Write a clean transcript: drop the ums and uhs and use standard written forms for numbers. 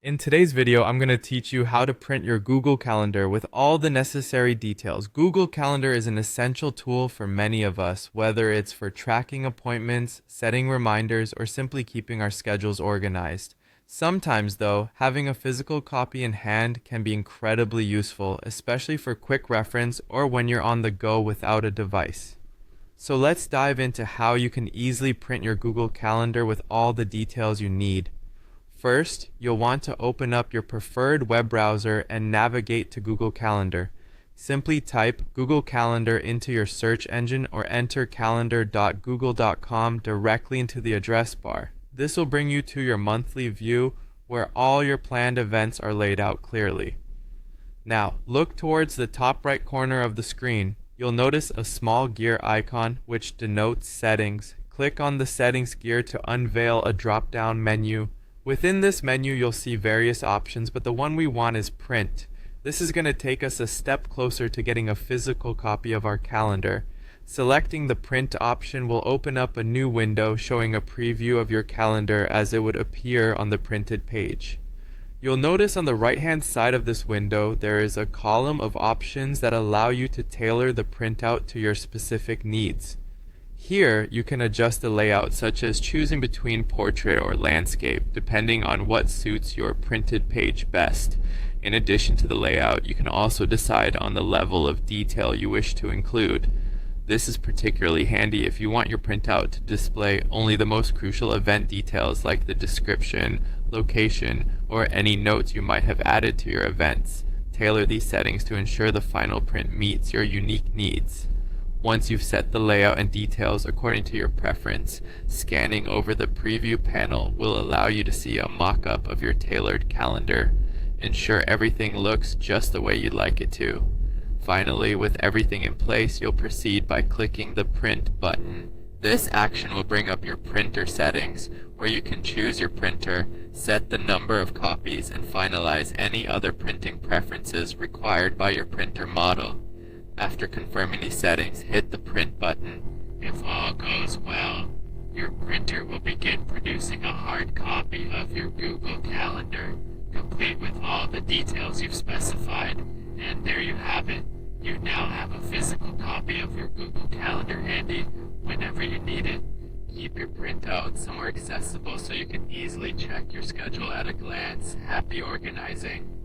In today's video, I'm going to teach you how to print your Google Calendar with all the necessary details. Google Calendar is an essential tool for many of us, whether it's for tracking appointments, setting reminders, or simply keeping our schedules organized. Sometimes, though, having a physical copy in hand can be incredibly useful, especially for quick reference or when you're on the go without a device. So let's dive into how you can easily print your Google Calendar with all the details you need. First, you'll want to open up your preferred web browser and navigate to Google Calendar. Simply type Google Calendar into your search engine or enter calendar.google.com directly into the address bar. This will bring you to your monthly view where all your planned events are laid out clearly. Now, look towards the top right corner of the screen. You'll notice a small gear icon which denotes settings. Click on the settings gear to unveil a drop-down menu. Within this menu, you'll see various options, but the one we want is print. This is going to take us a step closer to getting a physical copy of our calendar. Selecting the print option will open up a new window showing a preview of your calendar as it would appear on the printed page. You'll notice on the right-hand side of this window, there is a column of options that allow you to tailor the printout to your specific needs. Here, you can adjust the layout, such as choosing between portrait or landscape, depending on what suits your printed page best. In addition to the layout, you can also decide on the level of detail you wish to include. This is particularly handy if you want your printout to display only the most crucial event details like the description, location, or any notes you might have added to your events. Tailor these settings to ensure the final print meets your unique needs. Once you've set the layout and details according to your preference, scanning over the preview panel will allow you to see a mock-up of your tailored calendar. Ensure everything looks just the way you'd like it to. Finally, with everything in place, you'll proceed by clicking the Print button. This action will bring up your printer settings, where you can choose your printer, set the number of copies, and finalize any other printing preferences required by your printer model. After confirming these settings, hit the Print button. If all goes well, your printer will begin producing a hard copy of your Google Calendar, complete with all the details you've specified. And there you have it. You now have a physical copy of your Google Calendar handy whenever you need it. Keep your printout somewhere accessible so you can easily check your schedule at a glance. Happy organizing!